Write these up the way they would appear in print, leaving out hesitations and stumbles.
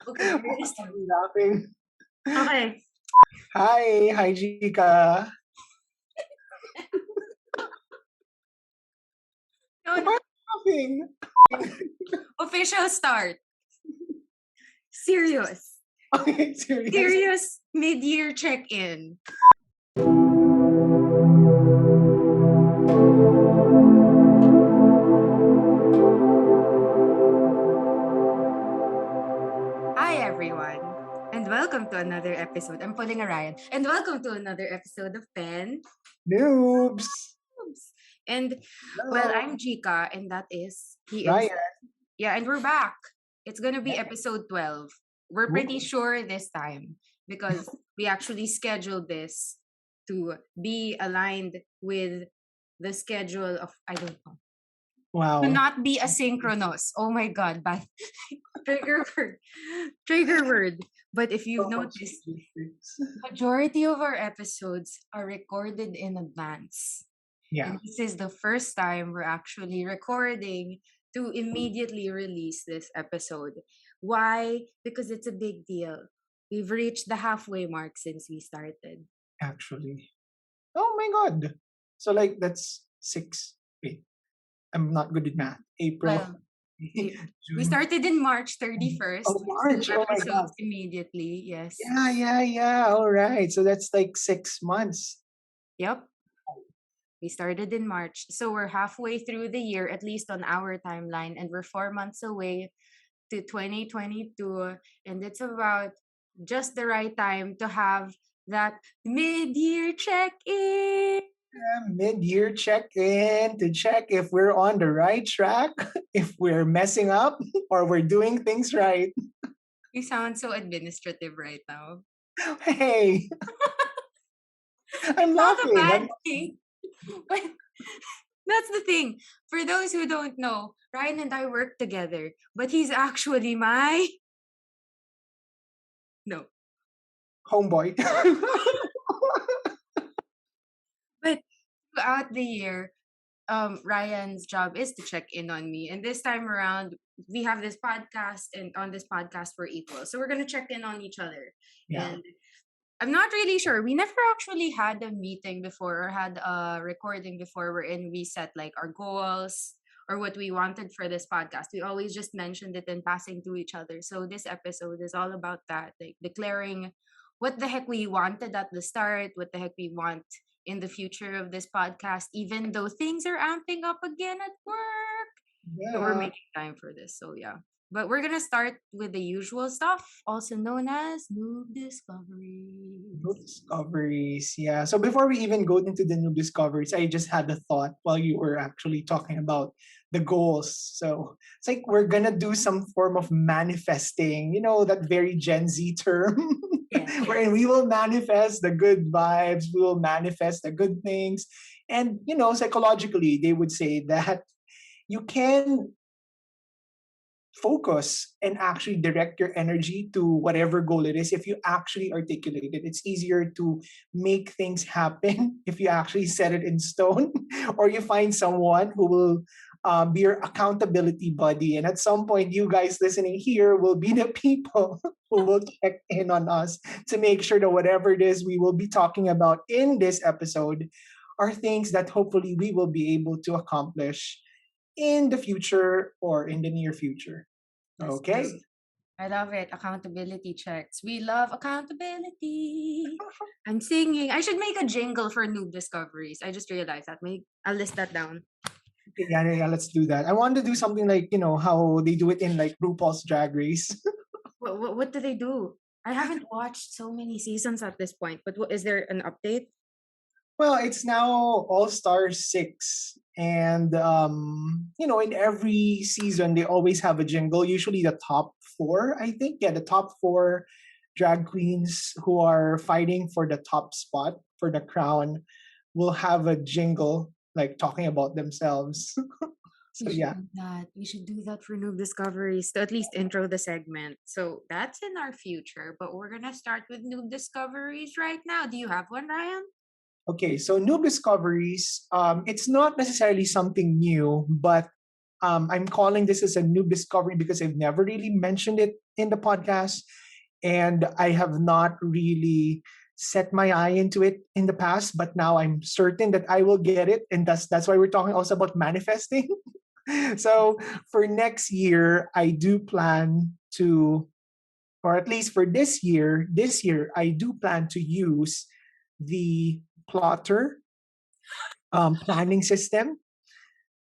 Okay, we're gonna start. I'm laughing. Okay. Hi, Jika. No, Why no. are you laughing? Official start. Serious. Okay, serious. Serious mid-year check-in. Hi everyone. And welcome to another episode. I'm pulling a Ryan. And welcome to another episode of Pen Noobs. Noobs. And well, Hello. I'm Jika, and that is he is Ryan. yeah, and we're back. It's gonna be episode 12. We're pretty Ooh. sure this time because we actually scheduled this to be aligned with the schedule of I don't know. To Wow. not be asynchronous. Oh my god, but trigger word. Trigger word. But if you've So much noticed, logistics. majority of our episodes are recorded in advance. Yeah, And this is the first time we're actually recording to immediately release this episode. Why? Because it's a big deal. We've reached the halfway mark since we started. actually. Oh my god. So like that's 6. Wait, I'm not good at math. April, Well, May, we June. started in March Oh, 31st, two March. Oh my god. episodes immediately. Yes. Yeah. All right. So that's like 6 months. Yep. We started in March. So we're halfway through the year, at least on our timeline, and we're 4 months away to 2022. And it's about just the right time to have that mid year check in. Mid-year check-in to check if we're on the right track, if we're messing up, or we're doing things right. You sound so administrative right now. Hey, I'm It's not a laughing. bad thing. But that's the thing. For those who don't know, Ryan and I work together, but he's actually my no. Homeboy. But throughout the year, Ryan's job is to check in on me. And this time around, we have this podcast, and on this podcast, we're equal. So we're gonna check in on each other. Yeah, And I'm not really sure. We never actually had a meeting before or had a recording before wherein we set like our goals or what we wanted for this podcast. We always just mentioned it in passing to each other. So this episode is all about that, like declaring what the heck we wanted at the start, what the heck we want in the future of this podcast, even though things are amping up again at work. But we're yeah. making time for this. So yeah. But we're gonna start with the usual stuff, also known as noob New discoveries. discoveries. Yeah. So before we even go into the new discoveries, I just had a thought while you were actually talking about the goals. So it's like we're gonna do some form of manifesting, that very Gen Z term, Yes. wherein we will manifest the good vibes, we will manifest the good things. And, psychologically, they would say that you can focus and actually direct your energy to whatever goal it is if you actually articulate it. It's easier to make things happen if you actually set it in stone or you find someone who will be your accountability buddy. And at some point, you guys listening here will be the people who will check in on us to make sure that whatever it is we will be talking about in this episode are things that hopefully we will be able to accomplish in the future or in the near future. Yes, Okay. yes. I love it. Accountability checks. We love accountability. I'm singing. I should make a jingle for noob discoveries. I just realized that. I'll list that down. Yeah, let's do that. I want to do something like, how they do it in like RuPaul's Drag Race. What do they do? I haven't watched so many seasons at this point, but is there an update? Well, it's now All Star 6. And, in every season, they always have a jingle, usually the top four, I think. Yeah, the top four drag queens who are fighting for the top spot for the crown will have a jingle like talking about themselves. We So, should yeah. do that. We should do that for noob discoveries to at least intro the segment. So that's in our future, but we're gonna start with noob discoveries right now. Do you have one, Ryan? Okay, so new discoveries, it's not necessarily something new, but I'm calling this as a new discovery because I've never really mentioned it in the podcast, and I have not really set my eye into it in the past. But now I'm certain that I will get it, and that's why we're talking also about manifesting. So for next year, I do plan to, or at least for this year, I do plan to use the plotter planning system.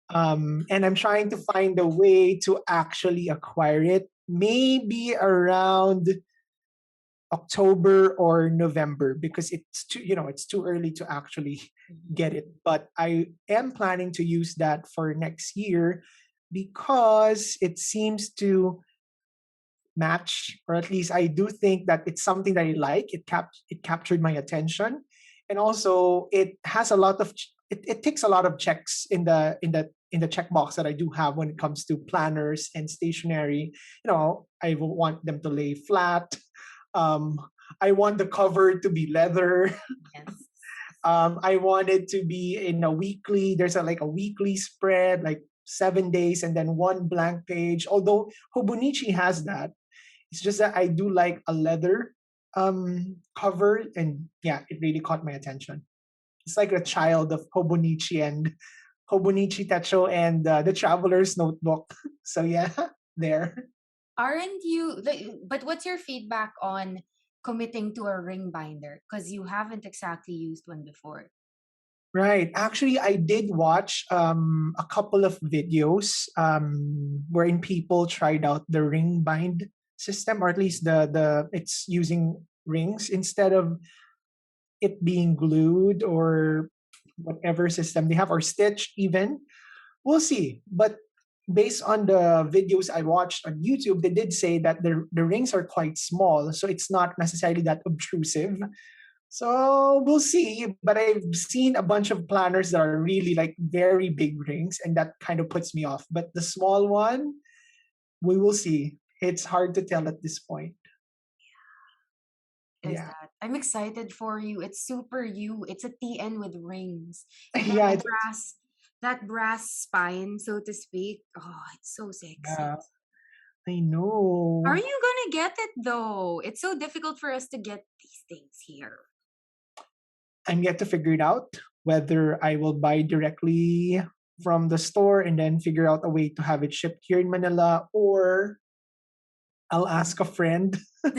And I'm trying to find a way to actually acquire it, maybe around October or November, because it's too early to actually get it. But I am planning to use that for next year because it seems to match, or at least I do think that it's something that I like. It captured my attention, and also it has a lot of it ticks a lot of checks in the checkbox that I do have when it comes to planners and stationery. I want them to lay flat. Um, I want the cover to be leather. Yes. I want it to be in a weekly. There's like a weekly spread, like 7 days, and then one blank page. Although Hobonichi has that, it's just that I do like a leather cover, and yeah, it really caught my attention. It's like a child of Hobonichi Techo and the Traveler's Notebook. So yeah, there. Aren't you but what's your feedback on committing to a ring binder? Because you haven't exactly used one before. Right. Actually, I did watch a couple of videos wherein people tried out the ring bind system, or at least the it's using rings instead of it being glued or whatever system they have, or stitched even. We'll see. But based on the videos I watched on YouTube, they did say that the rings are quite small, so it's not necessarily that obtrusive. So we'll see. But I've seen a bunch of planners that are really like very big rings, and that kind of puts me off. But the small one, we will see. It's hard to tell at this point. Is Yeah. that I'm excited for you. It's super you. It's a TN with rings. And Yeah, that brass spine, so to speak. Oh, it's so sexy. yeah, I How are know. you gonna get it though? It's so difficult for us to get these things here. I'm yet to figure it out whether I will buy directly from the store and then figure out a way to have it shipped here in Manila, or I'll ask a friend, a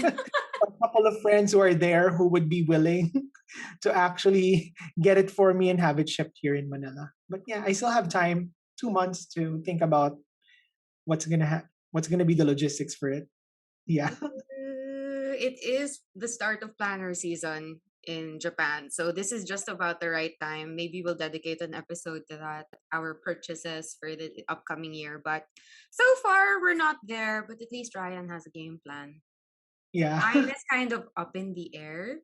couple of friends who are there who would be willing to actually get it for me and have it shipped here in Manila. But yeah, I still have time, 2 months to think about what's gonna be the logistics for it. Yeah, It is the start of planner season in Japan. So this is just about the right time. Maybe we'll dedicate an episode to that, our purchases for the upcoming year. But so far we're not there, but at least Ryan has a game plan. yeah, Mine is kind of up in the air.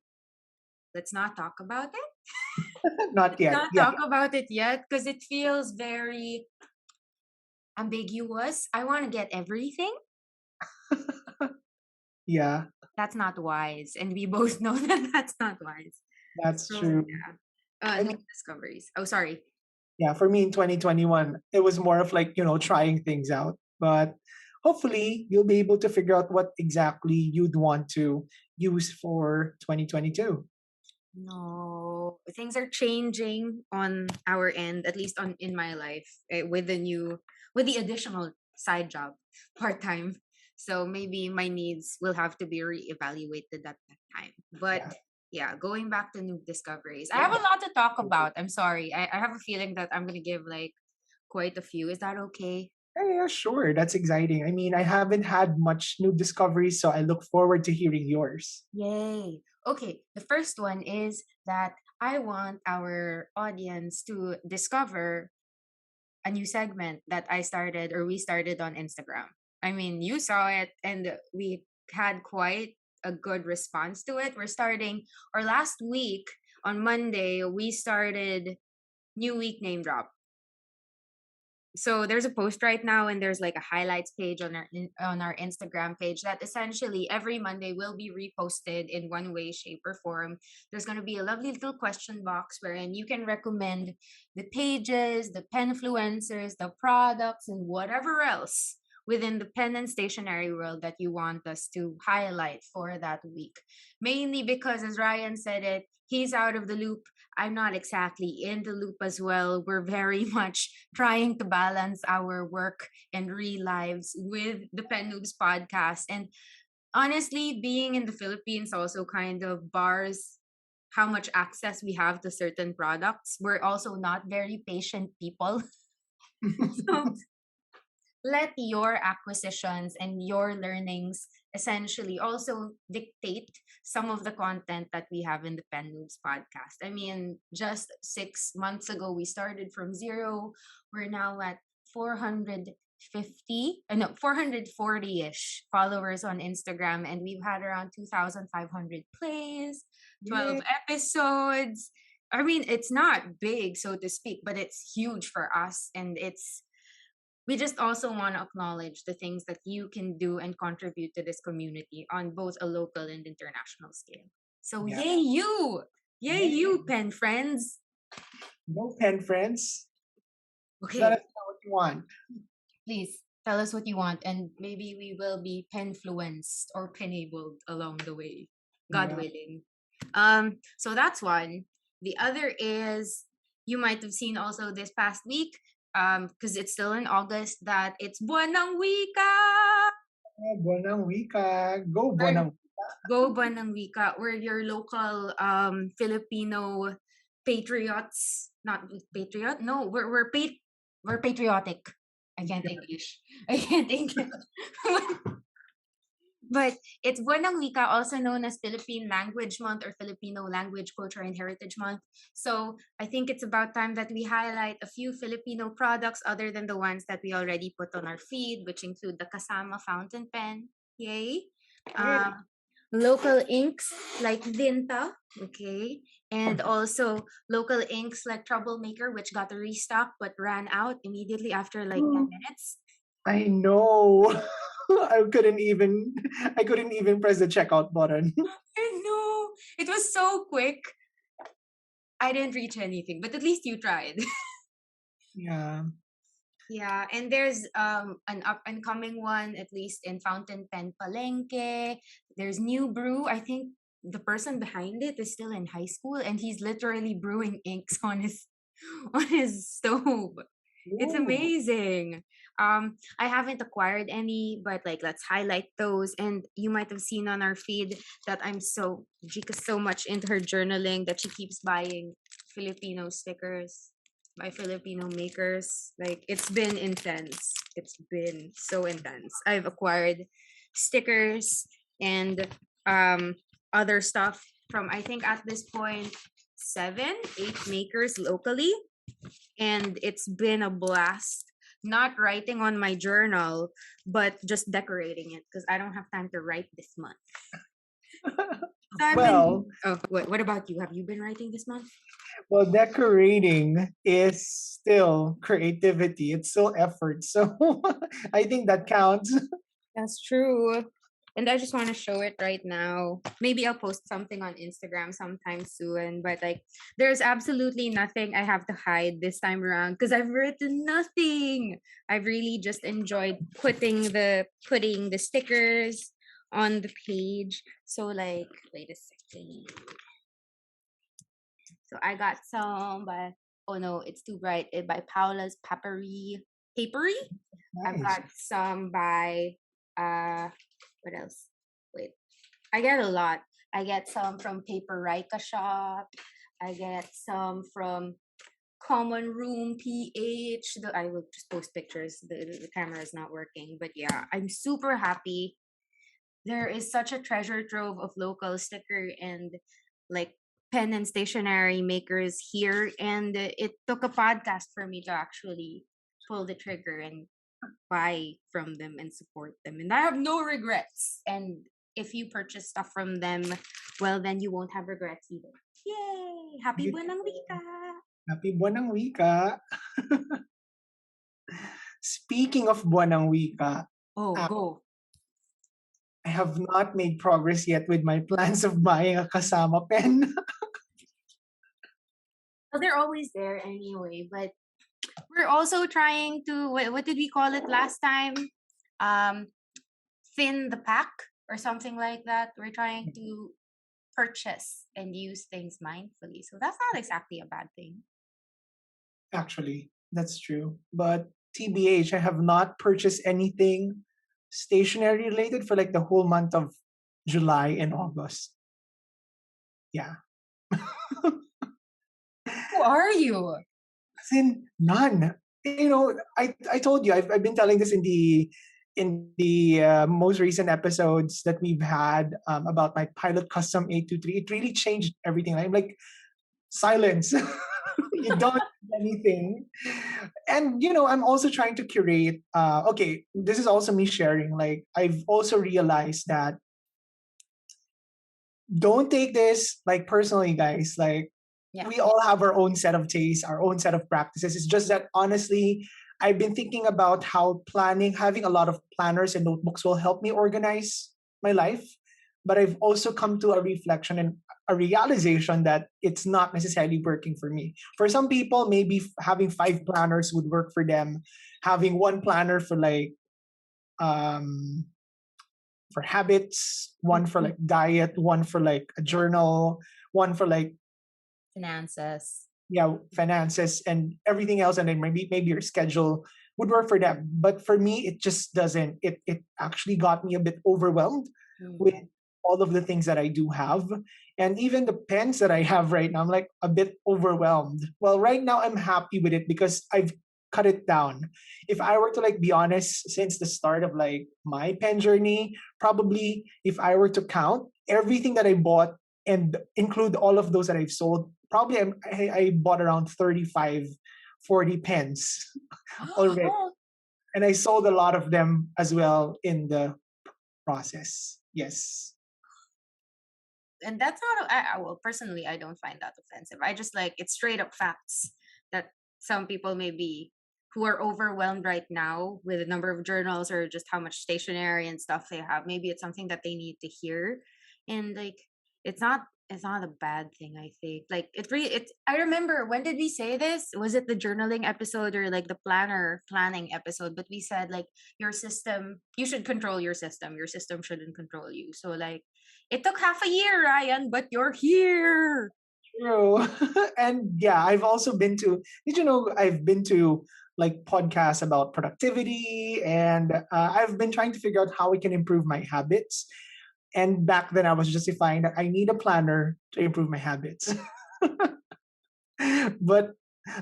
Let's not talk about it. not Let's yet. not Yeah, talk about it yet because it feels very ambiguous. I want to get everything. yeah, That's not wise. And we both know that that's not wise. that's So, true. yeah. I New mean, discoveries. Oh, sorry. yeah, for me in 2021, it was more of like, trying things out. But hopefully, you'll be able to figure out what exactly you'd want to use for 2022. No, things are changing on our end, at least on in my life, with the additional side job, part time. So maybe my needs will have to be reevaluated at that time. But Yeah. yeah, going back to new discoveries, I have a lot to talk about. I'm sorry, I have a feeling that I'm gonna give like quite a few. Is that okay? Yeah, sure. That's exciting. I mean, I haven't had much new discoveries, so I look forward to hearing yours. Yay. Okay, the first one is that I want our audience to discover a new segment that I started or we started on Instagram. I mean, you saw it and we had quite a good response to it. We're starting, or last week on Monday, we started New Week Name Drop. so there's a post right now, and there's like a highlights page on on our Instagram page that essentially every Monday will be reposted in one way, shape, or form. There's going to be a lovely little question box wherein you can recommend the pages, the penfluencers, the products, and whatever else within the pen and stationery world that you want us to highlight for that week. Mainly because, as Ryan said it, he's out of the loop. I'm not exactly in the loop as well. We're very much trying to balance our work and real lives with the Pen Noobs podcast. And honestly, being in the Philippines also kind of bars how much access we have to certain products. We're also not very patient people. So let your acquisitions and your learnings essentially also dictate some of the content that we have in the Pen Moves podcast. I mean, just 6 months ago, we started from zero. We're now at 450, no, 440-ish followers on Instagram, and we've had around 2,500 plays, 12 Yay. episodes. I mean, it's not big, so to speak, but it's huge for us, and we just also want to acknowledge the things that you can do and contribute to this community on both a local and international scale. So Yeah. yay you! Yay Yay. you, pen friends! No pen friends. Let Okay, us know what you want. please tell us what you want, and maybe we will be penfluenced or penabled along the way, God Yeah. willing. So that's one. The other is, you might have seen also this past week, because it's still in August, that it's Buwan ng Wika. Buwanang wika. Go Or buwanang. Go Buwan ng Wika. We're your local Filipino patriots. Not patriot. No, we're patriotic. I can't English. I can't English. But it's Buwan ng Wika, also known as Philippine Language Month or Filipino Language, Culture, and Heritage Month. So I think it's about time that we highlight a few Filipino products other than the ones that we already put on our feed, which include the Kasama fountain pen. Yay. Yay. Local inks like Vinta, okay, and also local inks like Troublemaker, which got a restock but ran out immediately after like 10 minutes. I know. I couldn't even press the checkout button. I know. It was so quick. I didn't reach anything, but at least you tried. Yeah. Yeah, and there's an up and coming one, at least in Fountain Pen Palenque. There's New Brew. I think the person behind it is still in high school, and he's literally brewing inks on his on his stove. It's Ooh. amazing. I haven't acquired any, but like let's highlight those. And you might have seen on our feed that Jika's so much into her journaling that she keeps buying Filipino stickers by Filipino makers. Like it's been intense. It's been so intense. I've acquired stickers and other stuff from, I think at this point, 7, 8 makers locally, and it's been a blast. Not writing on my journal, but just decorating it because I don't have time to write this month. So I've Well, been. Oh, what about you? Have you been writing this month? well, decorating is still creativity. It's still effort. So I think that counts. That's true. And I just want to show it right now. Maybe I'll post something on Instagram sometime soon. But like, there's absolutely nothing I have to hide this time around because I've written nothing. I've really just enjoyed putting the stickers on the page. So like, wait a second. So I got some by, oh no, it's too bright. By Paula's Papery. I've Nice. got some by what else? Wait, I get a lot. I get some from Paper Rika Shop. I get some from Common Room PH. I will just post pictures. The camera is not working, but yeah, I'm super happy. There is such a treasure trove of local sticker and like pen and stationery makers here, and it took a podcast for me to actually pull the trigger and buy from them and support them. And I have no regrets. And if you purchase stuff from them, well, then you won't have regrets either. Yay! Happy Buwan ng Beautiful. Wika! Happy buwanang wika. Speaking of buwan ng wika, Oh, uh, go. I have not made progress yet with my plans of buying a kasama pen. Well, they're always there anyway, but we're also trying to what did we call it last time? Um, thin the pack or something like that. We're trying to purchase and use things mindfully. So that's not exactly a bad thing. Actually, that's true. But TBH, I have not purchased anything stationery related for like the whole month of July and August. Yeah. Who are you? As in none. You know, I told you I've been telling this in the most recent episodes that we've had about my pilot custom 823. It really changed everything. I'm like silence. You don't do anything. And you know, I'm also trying to curate. Okay, this is also me sharing. Like I've also realized that don't take this like personally, guys. Like Yeah. we all have our own set of tastes, our own set of practices. It's just that honestly, I've been thinking about how having a lot of planners and notebooks will help me organize my life. But I've also come to a reflection and a realization that it's not necessarily working for me. For some people, maybe having five planners would work for them. Having one planner um, for habits, one for like diet, one for like a journal, one for like Finances. yeah finances and everything else, and then maybe your schedule would work for them. But for me, it just doesn't. It actually got me a bit overwhelmed with Mm. all of the things that I do have, and even the pens that I have right now. I'm like a bit overwhelmed. Well, right now I'm happy with it because I've cut it down. If I were to like be honest, since the start of like my pen journey, probably if I were to count everything that I bought and include all of those that I've sold, probably I bought around 35, 40 pens already. And I sold a lot of them as well in the process. Yes. And that's not well, personally, I don't find that offensive. I just like it's straight up facts that some people maybe who are overwhelmed right now with the number of journals or just how much stationery and stuff they have, maybe it's something that they need to hear. And like it's not a bad thing, I think. Like it's I remember, when did we say this? Was it the journaling episode or like the planning episode? But we said like your system, you should control your system. Your system shouldn't control you. So like it took half a year, Ryan, but you're here. True. And yeah, I've also been to, did you know, I've been to like podcasts about productivity, and I've been trying to figure out how I can improve my habits. And back then I was justifying that I need a planner to improve my habits. But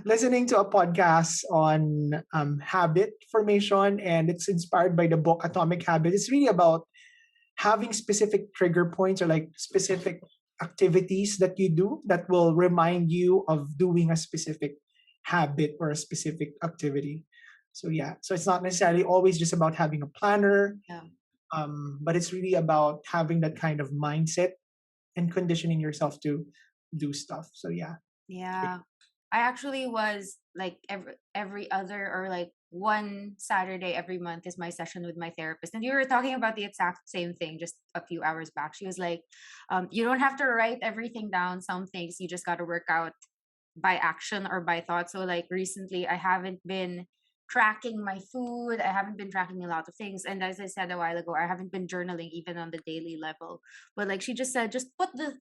listening to a podcast on habit formation, and it's inspired by the book Atomic Habit. It's really about having specific trigger points or like specific activities that you do that will remind you of doing a specific habit or a specific activity. So yeah, so it's not necessarily always just about having a planner, Yeah. but it's really about having that kind of mindset and conditioning yourself to do stuff. So yeah. Yeah. I actually was like every other or like one Saturday every month is my session with my therapist. And you were talking about the exact same thing just a few hours back. She was like, you don't have to write everything down. Some things you just gotta work out by action or by thought. So like recently I haven't been tracking my food. I haven't been tracking a lot of things. And as I said a while ago, I haven't been journaling even on the daily level. But like she just said, just put the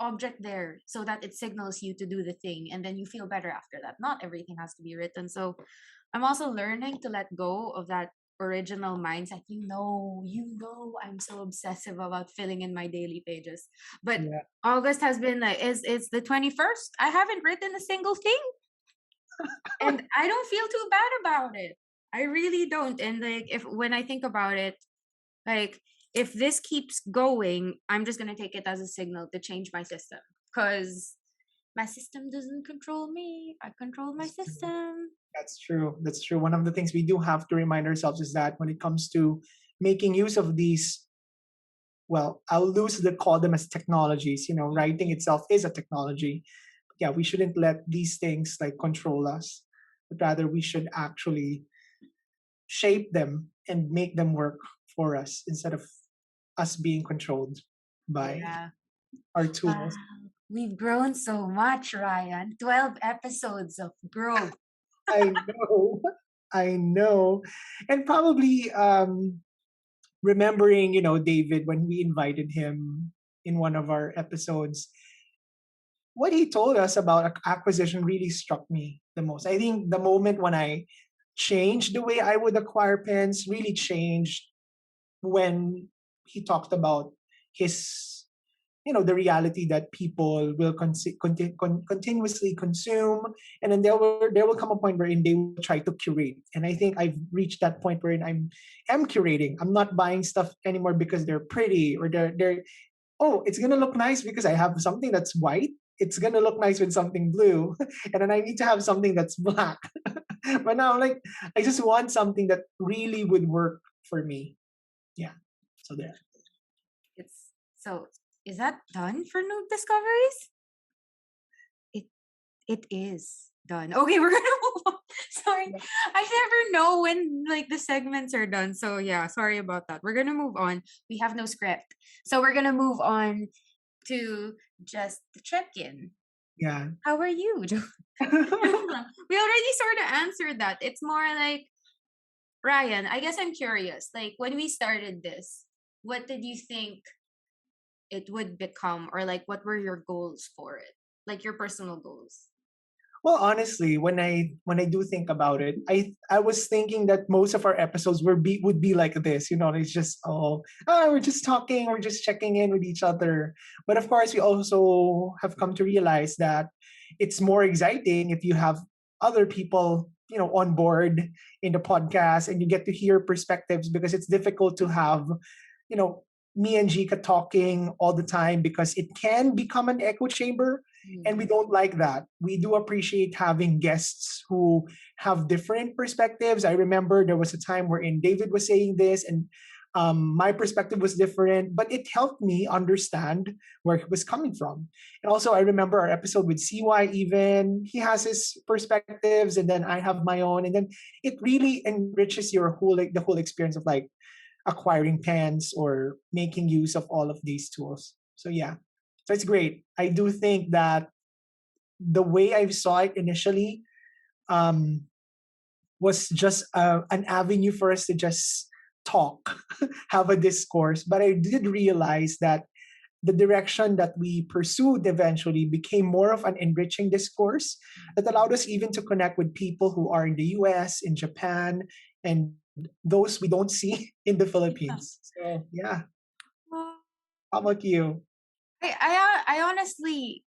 object there so that it signals you to do the thing and then you feel better after that. Not everything has to be written. So I'm also learning to let go of that original mindset. You know I'm so obsessive about filling in my daily pages. But Yeah. August has been like it's the 21st. I haven't written a single thing and I don't feel too bad about it. I really don't. And like if when I think about it, like, if this keeps going, I'm just gonna take it as a signal to change my system. Cause my system doesn't control me. I control my That's true. system. That's true. That's true. One of the things we do have to remind ourselves is that when it comes to making use of these, well, I'll loosely call them as technologies. You know, writing itself is a technology. Yeah, we shouldn't let these things like control us, but rather we should actually shape them and make them work for us instead of us being controlled by Yeah. our Wow. tools. We've grown so much, Ryan. 12 episodes of growth. I know. I know. And probably remembering, David, when we invited him in one of our episodes, what he told us about acquisition really struck me the most. I think the moment when I changed the way I would acquire pens really changed when he talked about his, the reality that people will continuously consume, and then there will come a point wherein they will try to curate. And I think I've reached that point wherein am curating. I'm not buying stuff anymore because they're pretty or they're oh, it's gonna look nice because I have something that's white. It's gonna look nice with something blue, and then I need to have something that's black. But now, like, I just want something that really would work for me. Yeah. So there. It's so is that done for noob discoveries? It it is done. Okay, we're gonna move on. Sorry. I never know when like the segments are done. So yeah, sorry about that. We're gonna move on. We have no script. So we're gonna move on to just the check-in. Yeah. How are you? We already sort of answered that. It's more like Ryan, I guess I'm curious. Like when we started this, what did you think it would become, or like what were your goals for it? Like your personal goals. Well, honestly, when I do think about it, I was thinking that most of our episodes would be like this. It's just we're just talking, we're just checking in with each other. But of course, we also have come to realize that it's more exciting if you have other people, on board in the podcast, and you get to hear perspectives, because it's difficult to have, you know, me and Jika talking all the time, because it can become an echo chamber, and we Mm. don't like that. We do appreciate having guests who have different perspectives. I remember there was a time wherein David was saying this, and my perspective was different, but it helped me understand where he was coming from. And also, I remember our episode with CY. Even he has his perspectives, and then I have my own, and then it really enriches your whole like the whole experience of like acquiring pens or making use of all of these tools. So yeah, so it's great. I do think that the way I saw it initially um, was just an avenue for us to just talk, have a discourse. But I did realize that the direction that we pursued eventually became more of an enriching discourse that allowed us even to connect with people who are in the US, in Japan, and those we don't see in the Yeah. Philippines. So yeah, Well, how about you? I honestly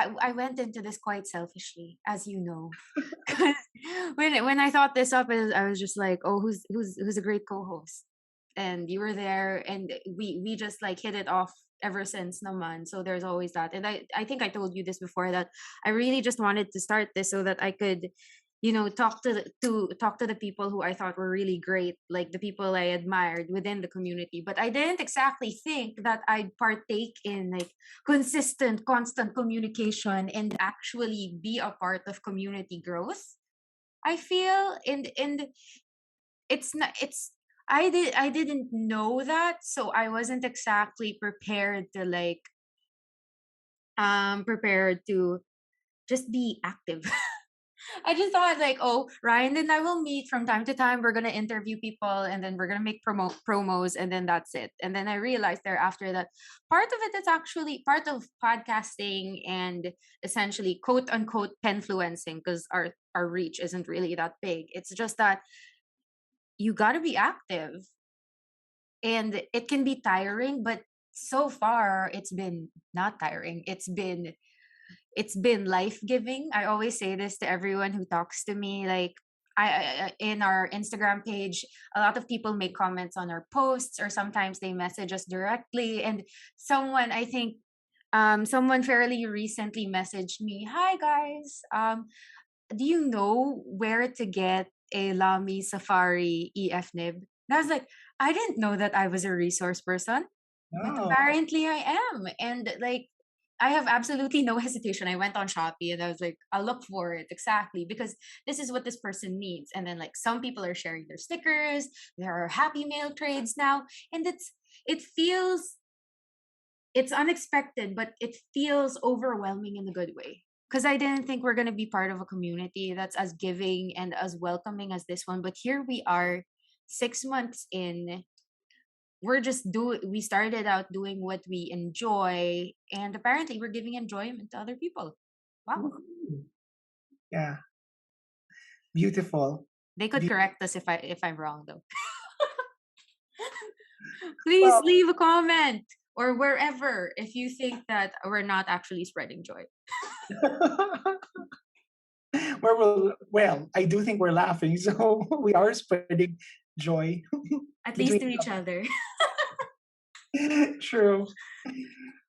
I went into this quite selfishly, as you know. 'Cause when I thought this up, I was just like, oh, who's a great co-host? And you were there, and we just like hit it off ever since, naman. So there's always that. And I think I told you this before, that I really just wanted to start this so that I could, talk to the people who I thought were really great, like the people I admired within the community. But I didn't exactly think that I'd partake in like consistent, constant communication and actually be a part of community growth. I feel, and it's not it's I didn't know that, so I wasn't exactly prepared to like prepared to just be active. I just thought like, oh, Ryan and I will meet from time to time. We're gonna interview people, and then we're gonna make promos, and then that's it. And then I realized thereafter that part of it is actually part of podcasting and essentially quote unquote penfluencing, because our reach isn't really that big. It's just that you gotta be active, and it can be tiring, but so far it's been not tiring. It's been life giving. I always say this to everyone who talks to me. Like, in our Instagram page, a lot of people make comments on our posts, or sometimes they message us directly. And I think, someone fairly recently messaged me, "Hi guys, do you know where to get a Lamy Safari EF nib?" And I was like, I didn't know that I was a resource person, but Oh, apparently I am. And like, I have absolutely no hesitation. I went on Shopee and I was like, I'll look for it exactly because this is what this person needs. And then like some people are sharing their stickers. There are happy mail trades now, and it feels it's unexpected, but it feels overwhelming in a good way. Because I didn't think we're gonna be part of a community that's as giving and as welcoming as this one. But here we are, 6 months in, we started out doing what we enjoy, and apparently we're giving enjoyment to other people. Wow. Woohoo. Yeah, beautiful. They could Be- correct us if I'm wrong though. Please well, leave a comment or wherever if you think that we're not actually spreading joy. well, I do think we're laughing, so we are spreading joy At least between. to each other. True.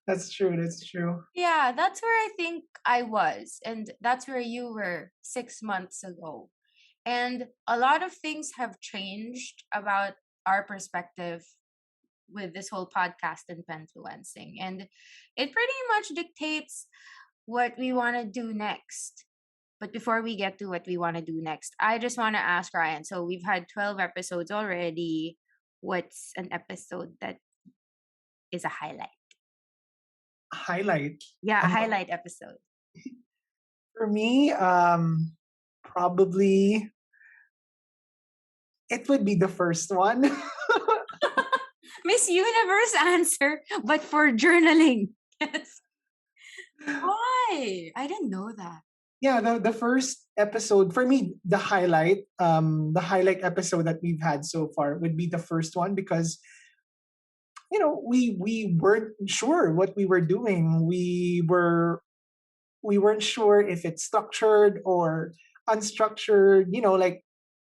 That's true. That's true. Yeah, that's where I think I was. And that's where you were 6 months ago. And a lot of things have changed about our perspective with this whole podcast and influencing. And it pretty much dictates what we want to do next. But before we get to what we want to do next, I just want to ask Ryan. So we've had 12 episodes already. What's an episode that is a highlight? Highlight. Yeah, a Um, highlight episode. for me, probably it would be the first one. Miss Universe answer, but for journaling. Yes. Why? I didn't know that. Yeah, the first episode for me, the highlight episode that we've had so far would be the first one because we weren't sure what we were doing. We weren't sure if it's structured or unstructured. Like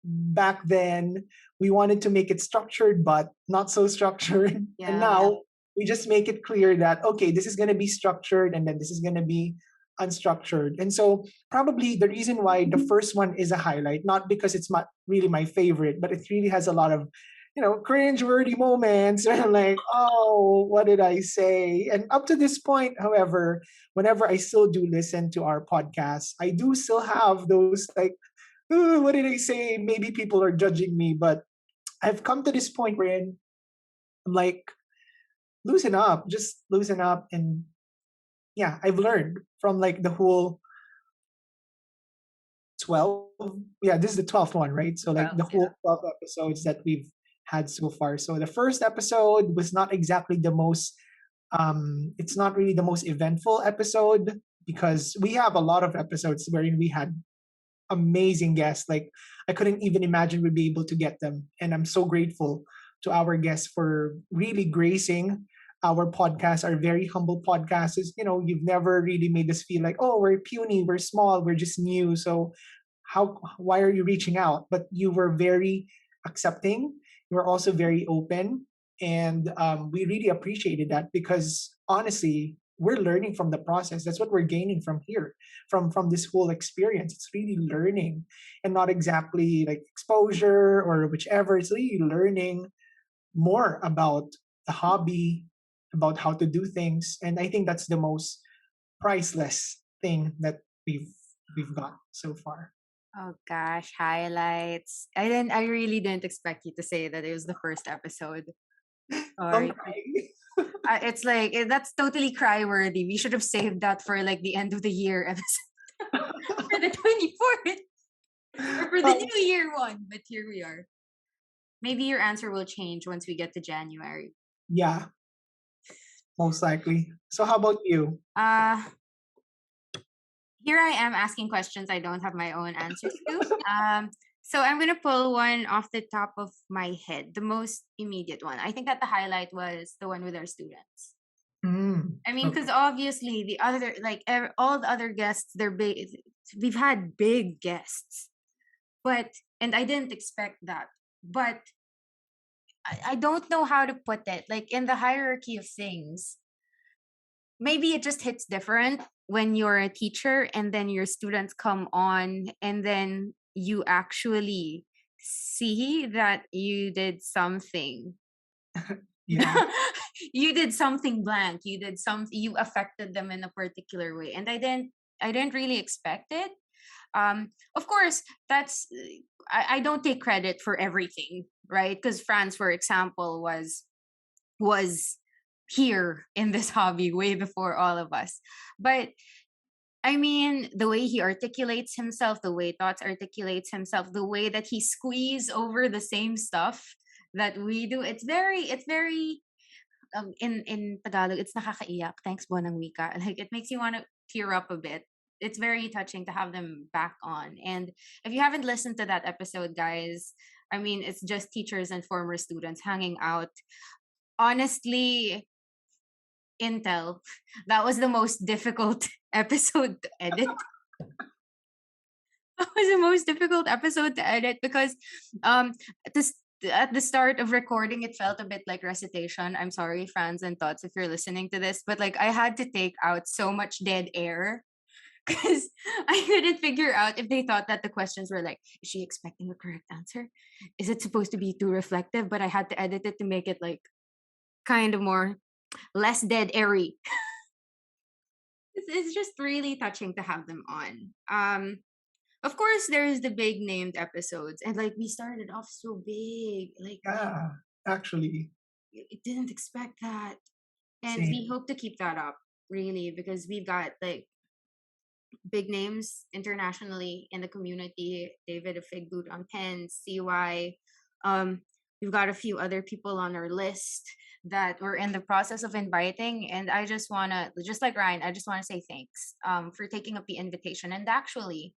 back then we wanted to make it structured but not so structured, and Yeah. now we just make it clear that okay, this is going to be structured and then this is going to be unstructured. And so probably the reason why the first one is a highlight, not because it's not really my favorite, but it really has a lot of cringe-worthy moments. And I'm like, oh, what did I say? And up to this point, however, whenever I still do listen to our podcast, I do still have those like, "Ooh, what did I say? Maybe people are judging me," but I've come to this point wherein I'm like, loosen up, just loosen up. And yeah, I've learned from like the whole 12. Yeah, this is the 12th one, right? So like 12, the yeah. whole 12 episodes that we've had so far. So the first episode was not exactly the most, it's not really the most eventful episode because we have a lot of episodes wherein we had amazing guests. Like I couldn't even imagine we'd be able to get them. And I'm so grateful to our guests for really gracing our podcast, our very humble podcast. Is you've never really made us feel like, oh, we're puny, we're small, we're just new. So why are you reaching out? But you were very accepting. You were also very open, and we really appreciated that because honestly, we're learning from the process. That's what we're gaining from here, from this whole experience. It's really learning, and not exactly like exposure or whichever. It's really learning more about the hobby, about how to do things, and I think that's the most priceless thing that we've got so far. Oh gosh, highlights. I really didn't expect you to say that it was the first episode. Don't Sorry. cry. It's like that's totally cry worthy. We should have saved that for like the end of the year episode for the 24th or for the Um, new year one. But here we are. Maybe your answer will change once we get to January. yeah, most likely. So how about you? Uh Here I am asking questions I don't have my own answers to. So I'm gonna pull one off the top of my head, the most immediate one. I think that the highlight was the one with our students. I mean, Okay. because obviously the other, like all the other guests, they're big. We've had big guests, but and I didn't expect that. But I don't know how to put it. Like in the hierarchy of things, maybe it just hits different when you're a teacher and then your students come on and then you actually see that you did something Yeah. You did something blank. You affected them in a particular way. And I didn't really expect it. Of course, I don't take credit for everything, right? Because France, for example, was here in this hobby way before all of us. But I mean, the way he articulates himself, the way Thoughts articulates himself, the way that he squeeze over the same stuff that we do, it's very in Tagalog, it's nakakaiyak. Thanks, Bonang Wika. Like it makes you want to tear up a bit. It's very touching to have them back on. And if you haven't listened to that episode, guys, I mean, it's just teachers and former students hanging out. Honestly, Intel, that was the most difficult episode to edit. That was the most difficult episode to edit because um this at the start of recording it felt a bit like recitation. I'm sorry, fans and thoughts, if you're listening to this, but like I had to take out so much dead air because I couldn't figure out if they thought that the questions were like, is she expecting the correct answer? Is it supposed to be too reflective? But I had to edit it to make it like kind of more less dead airy. It's just really touching to have them on. Of course, there's the big named episodes, and like we started off so big, like Yeah. Actually, it didn't expect that, and we same. hope to keep that up really because we've got like big names internationally in the community. David a Fig Boot on Pens, CY. We've got a few other people on our list that we're in the process of inviting, and I just wanna, just like Ryan, I just wanna say thanks for taking up the invitation. And actually,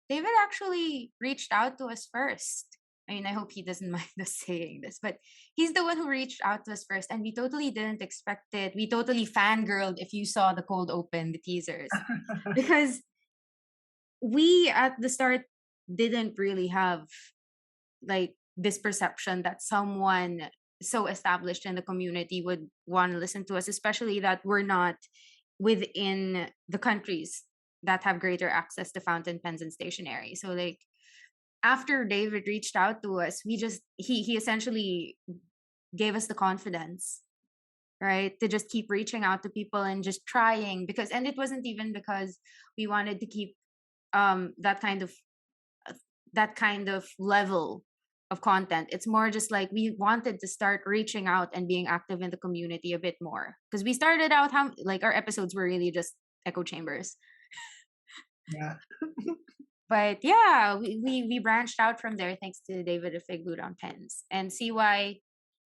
David actually reached out to us first. I mean, I hope he doesn't mind us saying this, but he's the one who reached out to us first, and we totally didn't expect it. We totally fangirled if you saw the cold open, the teasers, because we at the start didn't really have like this perception that someone so established in the community would want to listen to us, especially that we're not within the countries that have greater access to fountain pens and stationery. So like after David reached out to us, we just he essentially gave us the confidence, right, to just keep reaching out to people and just trying. Because and it wasn't even because we wanted to keep that kind of level of content. It's more just like we wanted to start reaching out and being active in the community a bit more, because we started out how like our episodes were really just echo chambers. Yeah. But yeah, we branched out from there thanks to David of Figboot on Pens. And CY,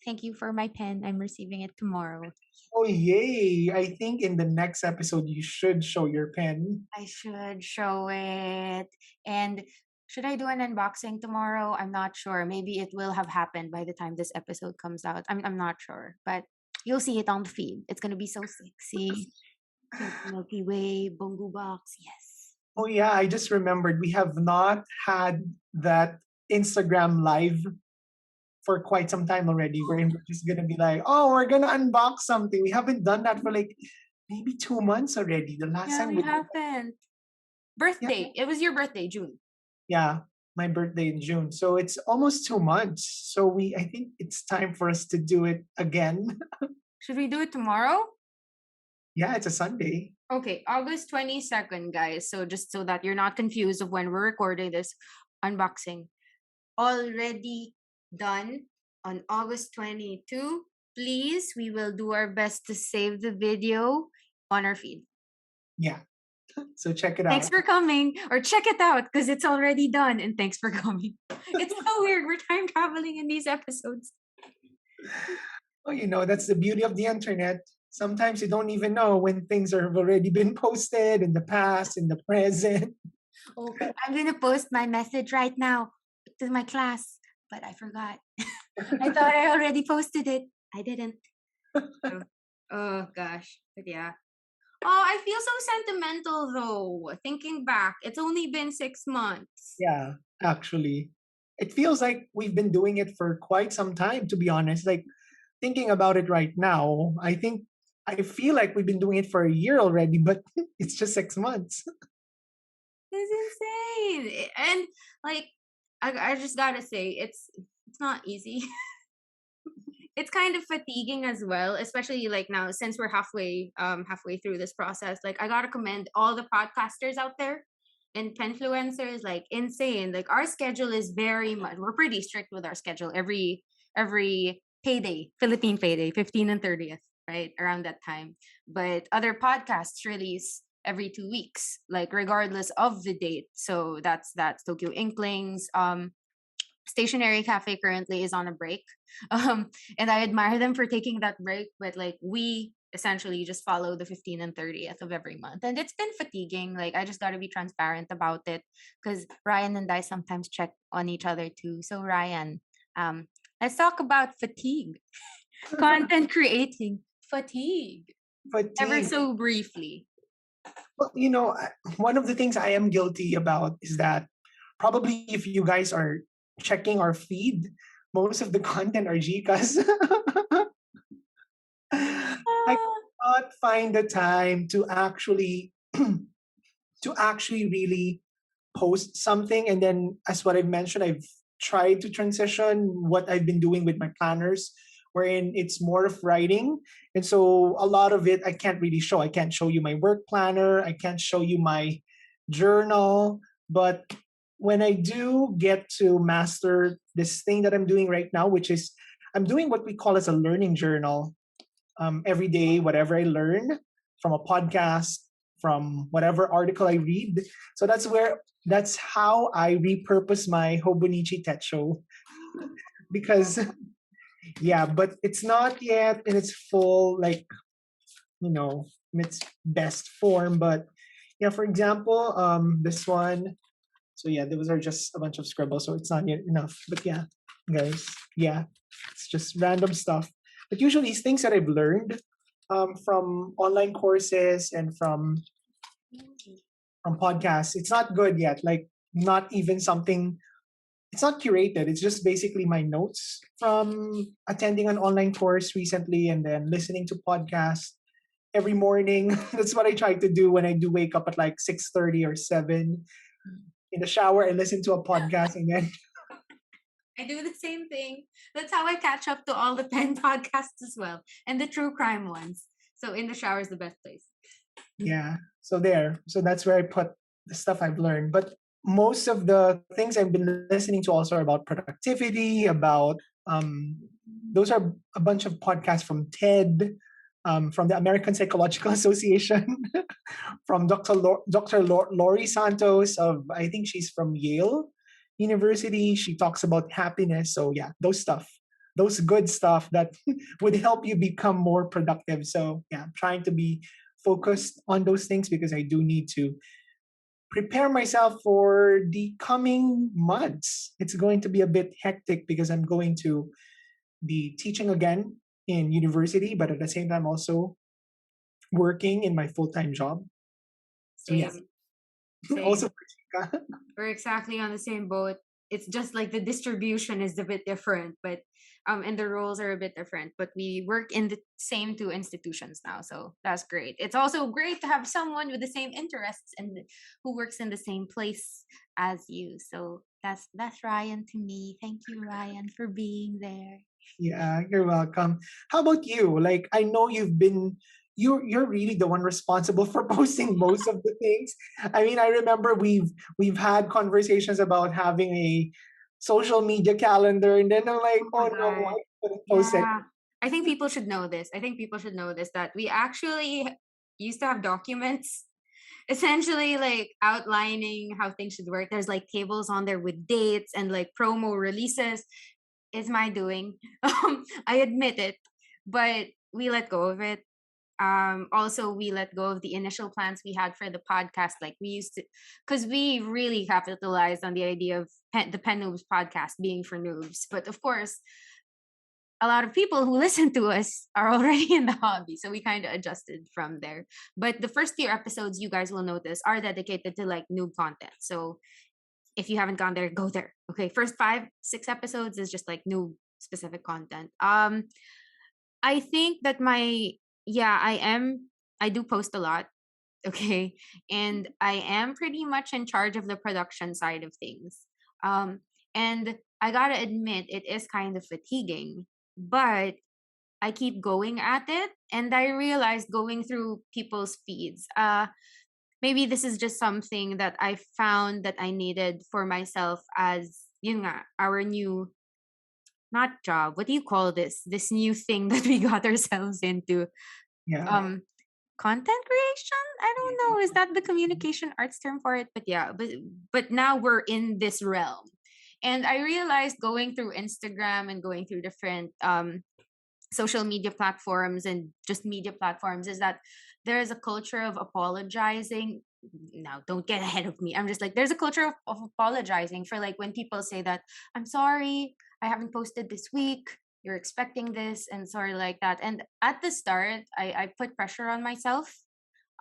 thank you for my pen. I'm receiving it tomorrow. Oh, yay. I think in the next episode, you should show your pen. I should show it. And should I do an unboxing tomorrow? I'm not sure. Maybe it will have happened by the time this episode comes out. I'm not sure. But you'll see it on the feed. It's gonna be so sexy. Pink Milky Way, Bongo Box, yes. Oh, yeah. I just remembered we have not had that Instagram live for quite some time already. We're just going to be like, oh, we're going to unbox something. We haven't done that for like maybe 2 months already. The last Yeah, time we we did that. haven't. Yeah. Birthday. It was your birthday, June. Yeah. My birthday in June. So it's almost 2 months. So I think it's time for us to do it again. Should we do it tomorrow? Yeah, it's a Sunday. Okay, August 22nd, guys. So just so that you're not confused of when we're recording this unboxing. Already done on August 22. Please, we will do our best to save the video on our feed. Yeah. So check it Thanks out. for coming, or check it out because it's already done. And thanks for coming. It's so weird. We're time traveling in these episodes. Oh, that's the beauty of the internet. Sometimes you don't even know when things have already been posted in the past, in the present. Oh, I'm gonna post my message right now to my class, but I forgot. I thought I already posted it. I didn't. Oh, oh gosh, but yeah. Oh, I feel so sentimental though. Thinking back, it's only been 6 months. Yeah, actually. It feels like we've been doing it for quite some time, to be honest. Like thinking about it right now, I feel like we've been doing it for a year already, but it's just 6 months. It's insane. And like I just gotta say, it's not easy. it's kind of fatiguing as well, especially like now since we're halfway through this process. Like I gotta commend all the podcasters out there and influencers, like insane. Like our schedule is very much, we're pretty strict with our schedule. Every payday, Philippine payday, 15 and 30th, right? Around that time. But other podcasts release every 2 weeks, like regardless of the date. So that's Tokyo Inklings. Stationary Cafe currently is on a break. Um, and I admire them for taking that break, but like we essentially just follow the 15th and 30th of every month. And it's been fatiguing. Like I just got to be transparent about it because Ryan and I sometimes check on each other too. So Ryan, um, let's talk about fatigue. Content creating fatigue. Ever Fatigue. so briefly. Well, one of the things I am guilty about is that probably if you guys are checking our feed, most of the content are Gcash. I Ah, cannot find the time to actually really post something. And then, as what I've mentioned, I've tried to transition what I've been doing with my planners, wherein it's more of writing. And so a lot of it I can't really show. I can't show you my work planner. I can't show you my journal. But when I do get to master this thing that I'm doing right now, which is I'm doing what we call as a learning journal. Every day, whatever I learn from a podcast, from whatever article I read. So that's how I repurpose my Hobonichi Techo. Because yeah, but it's not yet in its full, like, in its best form. But yeah, for example, this one. So yeah, those are just a bunch of scribbles, so it's not yet enough. But yeah, guys, yeah, it's just random stuff. But usually it's things that I've learned from online courses and from podcasts. It's not good yet. Like not even something. It's not curated. It's just basically my notes from attending an online course recently and then listening to podcasts every morning. That's what I try to do when I do wake up at like 6:30 or 7 in the shower and listen to a podcast and then I do the same thing. That's how I catch up to all the pen podcasts as well, and the true crime ones. So in the shower is the best place. yeah. So there. So that's where I put the stuff I've learned. But most of the things I've been listening to also are about productivity, about those are a bunch of podcasts from TED, from the American Psychological Association, from Dr. Lori Santos of, I think she's from Yale University. She talks about happiness. So yeah, those good stuff that would help you become more productive. So yeah, I'm trying to be focused on those things because I do need to prepare myself for the coming months. It's going to be a bit hectic because I'm going to be teaching again in university, but at the same time also working in my full-time job. So yeah, Same, also same. for Chika. We're exactly on the same boat. It's just like the distribution is a bit different, but and the roles are a bit different. But we work in the same two institutions now, so that's great. It's also great to have someone with the same interests and who works in the same place as you. So that's Ryan to me. Thank you, Ryan, for being there. Yeah, you're welcome. How about you? Like I know you're really the one responsible for posting most of the things. I mean, I remember we've had conversations about having a social media calendar and then I'm like, Oh my oh no, god. I couldn't post it. Yeah. I think people should know this. I think people should know this that we actually used to have documents essentially like outlining how things should work. There's like tables on there with dates and like promo releases. It's my doing. I admit it, but we let go of it. Also we let go of the initial plans we had for the podcast. Like we used to, because we really capitalized on the idea of the Pen Noobs podcast being for noobs. But of course, a lot of people who listen to us are already in the hobby, so we kind of adjusted from there. But the first few episodes you guys will notice are dedicated to like noob content. So if you haven't gone there, go there. Okay, first 5 6 episodes is just like noob specific content. I think that my yeah, I do post a lot. Okay, and I am pretty much in charge of the production side of things. And I gotta admit, it is kind of fatiguing but I keep going at it, and I realized going through people's feeds. Maybe this is just something that I found that I needed for myself as yun nga, our new not job. What do you call this? This new thing that we got ourselves into. Yeah. Um content creation? I don't know. Is that the communication arts term for it? But yeah, but now we're in this realm. And I realized going through Instagram and going through different social media platforms and just media platforms is that there is a culture of apologizing. Now don't get ahead of me. I'm just like, there's a culture of apologizing for like when people say that I'm sorry, I haven't posted this week, you're expecting this, and sorry like that. And at the start I put pressure on myself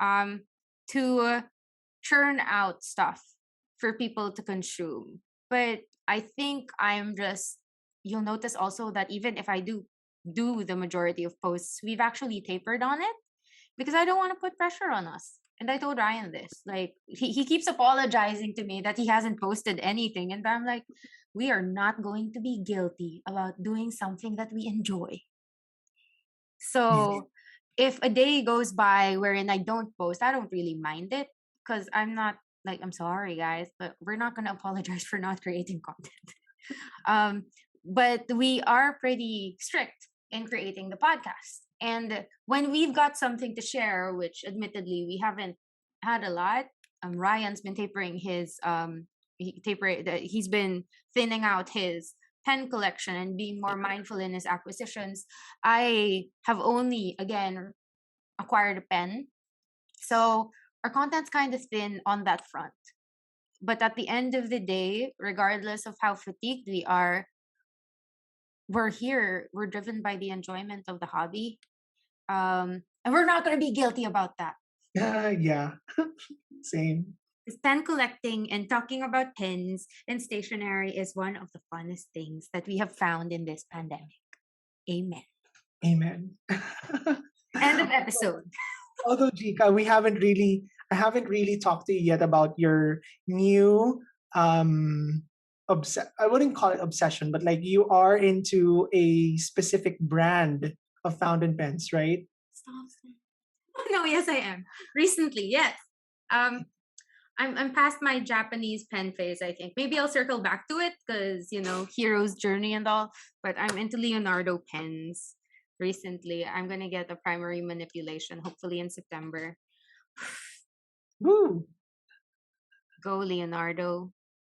um to churn out stuff for people to consume. But I think I'm just, you'll notice also that even if I do the majority of posts, we've actually tapered on it because I don't want to put pressure on us. And I told Ryan this. Like he keeps apologizing to me that he hasn't posted anything. And I'm like, we are not going to be guilty about doing something that we enjoy. Yeah. So if a day goes by wherein I don't post, I don't really mind it because I'm not like, I'm sorry guys, but we're not gonna apologize for not creating content. um, but we are pretty strict in creating the podcast. And when we've got something to share, which admittedly we haven't had a lot, Ryan's been tapering his he's been thinning out his pen collection and being more mindful in his acquisitions. I have only again acquired a pen, so our content's kind of thin on that front. But at the end of the day, regardless of how fatigued we are, we're here. We're driven by the enjoyment of the hobby. And we're not going to be guilty about that. Yeah. Same. 'Cause pen collecting and talking about pens and stationery is one of the funnest things that we have found in this pandemic. Amen. Amen. End of episode. Although Jika, I haven't really talked to you yet about your new um I wouldn't call it obsession, but like you are into a specific brand of fountain pens, right? Stop. No, yes, I am. Recently, yes. Um, I'm past my Japanese pen phase, I think. Maybe I'll circle back to it because, hero's journey and all. But I'm into Leonardo pens recently. I'm going to get a primary manipulation, hopefully in September. Woo! Go, Leonardo.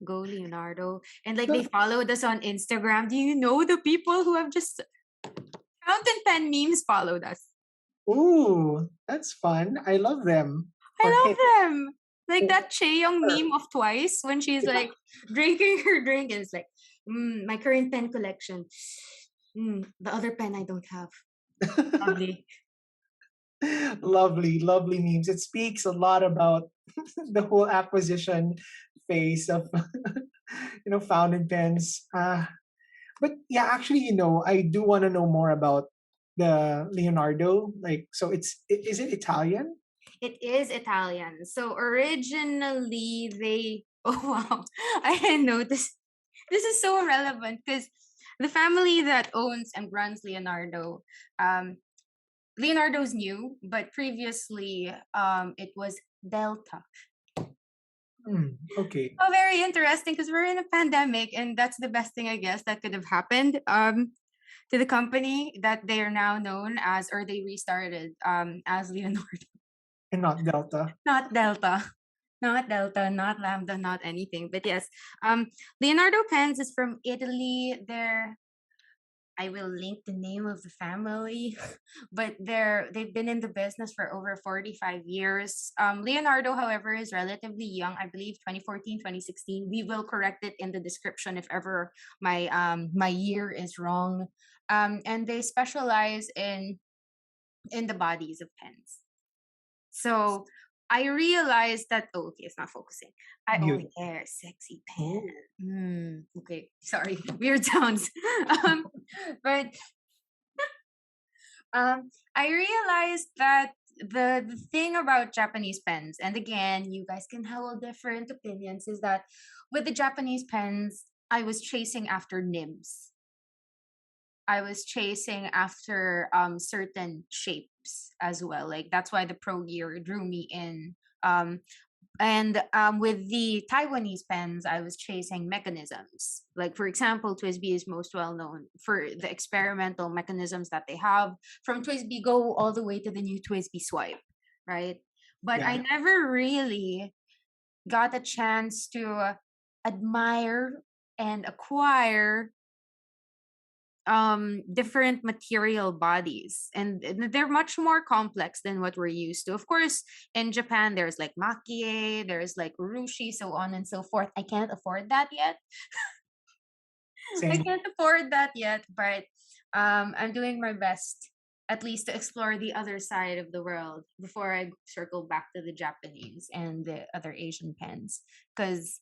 Go, Leonardo. And like they So, followed us on Instagram. Do you know the people who have just fountain pen memes followed us? ooh, that's fun. I love them. I Or love hey, them. Like that Chaeyoung meme of Twice when she's like drinking her drink and it's like, my current pen collection. The other pen I don't have. Lovely. lovely, lovely memes. It speaks a lot about the whole acquisition phase of fountain pens. But yeah, actually, I do want to know more about the Leonardo. Like, so is it Italian? It is Italian. So originally they oh wow. I didn't know this. This is so relevant because the family that owns and runs Leonardo, um, Leonardo's new, but previously it was Delta. Okay. Oh, very interesting because we're in a pandemic, and that's the best thing I guess that could have happened to the company that they are now known as, or they restarted as Leonardo, And not Delta. not Delta. Not Delta, not Lambda, not anything. But yes, Leonardo Pens is from Italy. I will link the name of the family, but they've been in the business for over 45 years. Leonardo, however, is relatively young. I believe 2014, 2016. We will correct it in the description if ever my year is wrong. And they specialize in the bodies of pens. So I realized that okay, it's not focusing. Beautiful. Yeah, sexy pen. Oh. Okay, sorry, weird sounds. um, but I realized that the thing about Japanese pens, and again, you guys can have all different opinions, is that with the Japanese pens, I was chasing after nibs. I was chasing after certain shapes as well. Like that's why the pro gear drew me in. And with the Taiwanese pens, I was chasing mechanisms. Like, for example, TWSBI is most well known for the experimental mechanisms that they have. From TWSBI Go all the way to the new TWSBI Swipe, right? But Yeah. I never really got a chance to admire and acquire different material bodies, and they're much more complex than what we're used to. Of course, in Japan there's like makie, there's like urushi, so on and so forth. I can't afford that yet. I Same. can't afford that yet, but I'm doing my best at least to explore the other side of the world before I circle back to the Japanese and the other Asian pens, because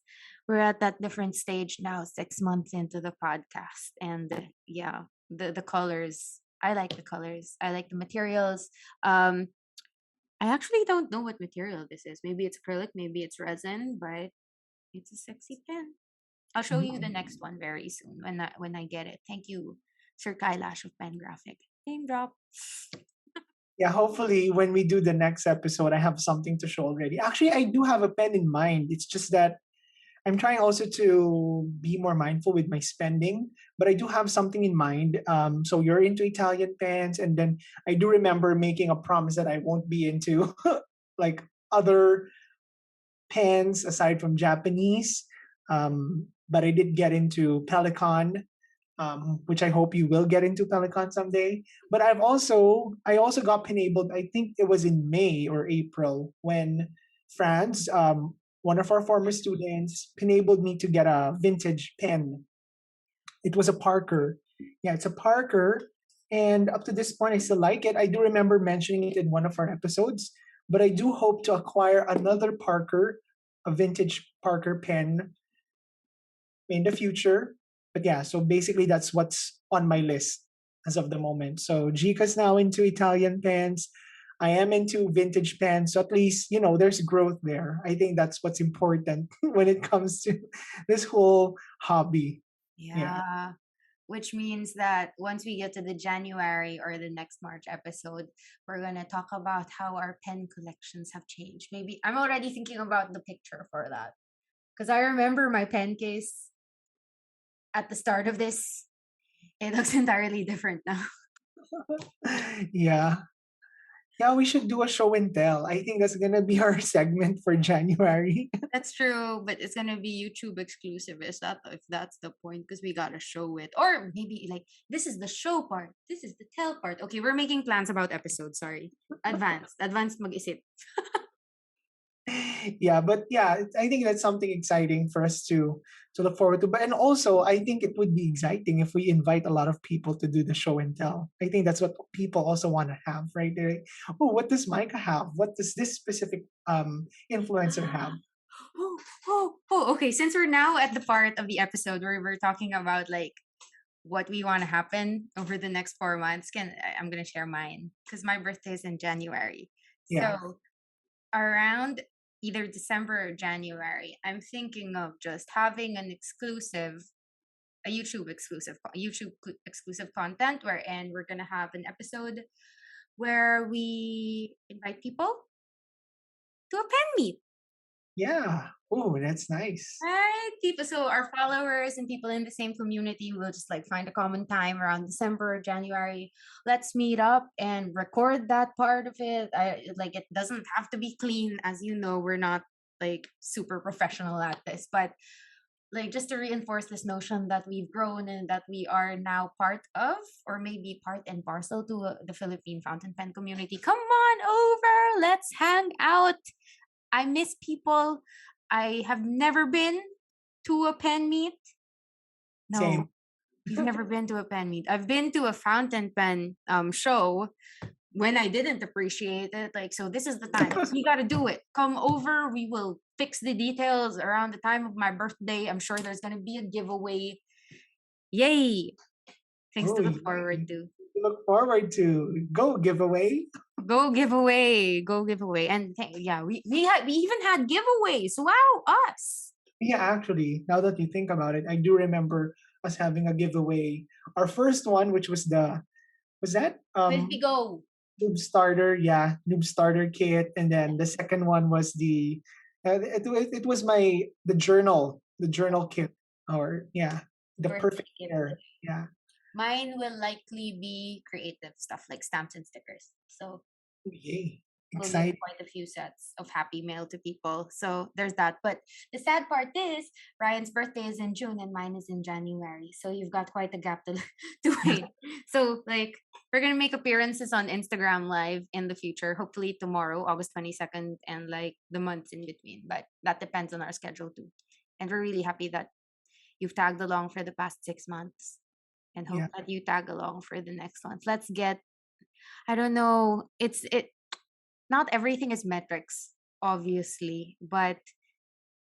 we're at that different stage now, 6 months into the podcast, and yeah, the colors. I like the colors. I like the materials. I actually don't know what material this is. Maybe it's acrylic, maybe it's resin, but it's a sexy pen. I'll show you the next one very soon when I get it. Thank you, Sir Kailash of Pen Graphic. Name drop. Yeah, hopefully when we do the next episode, I have something to show already. Actually, I do have a pen in mind. It's just that I'm trying also to be more mindful with my spending, but I do have something in mind. So you're into Italian pens, and then I do remember making a promise that I won't be into like other pens aside from Japanese. But I did get into Pelican, which I hope you will get into Pelican someday. But I also got enabled. I think it was in May or April when Franz, one of our former students, enabled me to get a vintage pen. It was a Parker. Yeah, it's a Parker. And up to this point, I still like it. I do remember mentioning it in one of our episodes, but I do hope to acquire another Parker, a vintage Parker pen in the future. But yeah, so basically that's what's on my list as of the moment. So Jika's now into Italian pens. I am into vintage pens. So at least, there's growth there. I think that's what's important when it comes to this whole hobby. Yeah. Yeah. Which means that once we get to the January or the next March episode, we're gonna talk about how our pen collections have changed. Maybe I'm already thinking about the picture for that. Because I remember my pen case at the start of this. It looks entirely different now. Yeah. Yeah, we should do a show and tell. I think that's gonna be our segment for January. That's true, but it's gonna be YouTube exclusive. Is that if that's the point? Because we gotta show it, or maybe like this is the show part, this is the tell part. Okay, we're making plans about episodes. Sorry, advanced mag-isip. Yeah, but yeah, I think that's something exciting for us to look forward to. But and also, I think it would be exciting if we invite a lot of people to do the show and tell. I think that's what people also want to have, right? They're like, oh, what does Micah have? What does this specific influencer have? Okay. Since we're now at the part of the episode where we're talking about like what we want to happen over the next 4 months, I'm gonna share mine because my birthday is in January. Yeah, So around either December or January, I'm thinking of just having a YouTube exclusive content wherein we're gonna have an episode where we invite people to a pen meet. yeah. Oh, that's nice. Right, people. So our followers and people in the same community will just like find a common time around December or January. Let's meet up and record that part of it. Like it doesn't have to be clean, as you know. We're not like super professional at this, but like just to reinforce this notion that we've grown and that we are now part of, or maybe part and parcel to the Philippine fountain pen community. Come on over. Let's hang out. I miss people. I have never been to a pen meet. No, Same. you've never been to a pen meet. I've been to a fountain pen show when I didn't appreciate it. Like, so this is the time. We gotta do it. Come over. We will fix the details around the time of my birthday. I'm sure there's gonna be a giveaway. Yay! Things Oh, to look forward yay. to. Look forward to go giveaway. Go giveaway. Go giveaway. And yeah, we even had giveaways. Wow, us. Yeah, actually, now that you think about it, I do remember us having a giveaway Our first one, which was the was that Will we go? noob starter, yeah, noob starter kit, and then the second one was it was the journal kit, or yeah, the Birthday perfect gift. pair, yeah. Mine will likely be creative stuff like stamps and stickers. So Oh, yay, we'll give exciting. quite a few sets of happy mail to people. So there's that. But the sad part is Ryan's birthday is in June and mine is in January. So you've got quite a gap to to wait. So like we're gonna make appearances on Instagram live in the future, hopefully tomorrow, August 22nd, and like the months in between. But that depends on our schedule too. And we're really happy that you've tagged along for the past 6 months and hope Yeah, that you tag along for the next ones. Let's get I don't know. It not everything is metrics, obviously, but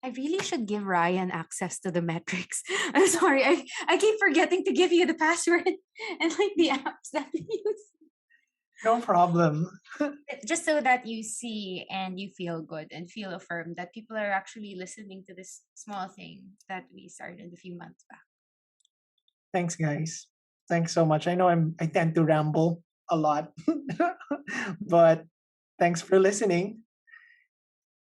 I really should give Ryan access to the metrics. I'm sorry, I keep forgetting to give you the password and like the apps that we use. no problem. Just so that you see and you feel good and feel affirmed that people are actually listening to this small thing that we started a few months back. Thanks, guys. Thanks so much. I know I tend to ramble a lot, but thanks for listening.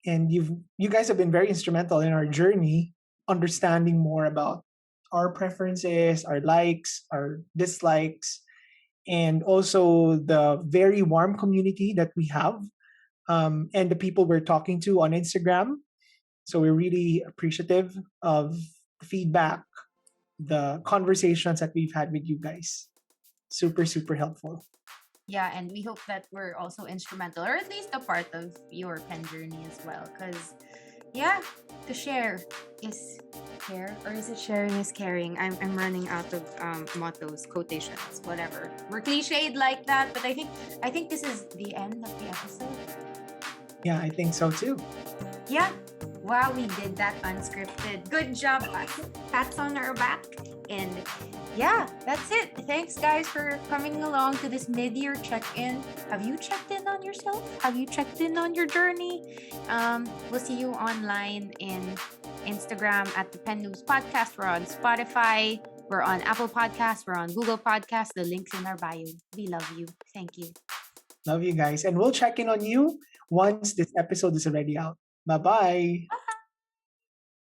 And you guys have been very instrumental in our journey, understanding more about our preferences, our likes, our dislikes, and also the very warm community that we have, and the people we're talking to on Instagram. So we're really appreciative of the feedback, the conversations that we've had with you guys. Super, super helpful. Yeah, and we hope that we're also instrumental, or at least a part of your pen journey as well. Because, yeah, to share is care, or is it sharing is caring? I'm running out of mottos, quotations, whatever. We're cliched like that, but I think this is the end of the episode. Yeah, I think so too. Yeah. Wow, we did that unscripted. Good job, us. Pats on our back. And yeah, that's it. Thanks, guys, for coming along to this mid-year check-in. Have you checked in on yourself? Have you checked in on your journey? We'll see you online in Instagram at the Pen News Podcast. We're on Spotify. We're on Apple Podcasts. We're on Google Podcasts. The link's in our bio. We love you. Thank you. Love you guys. And we'll check in on you once this episode is already out. Bye bye.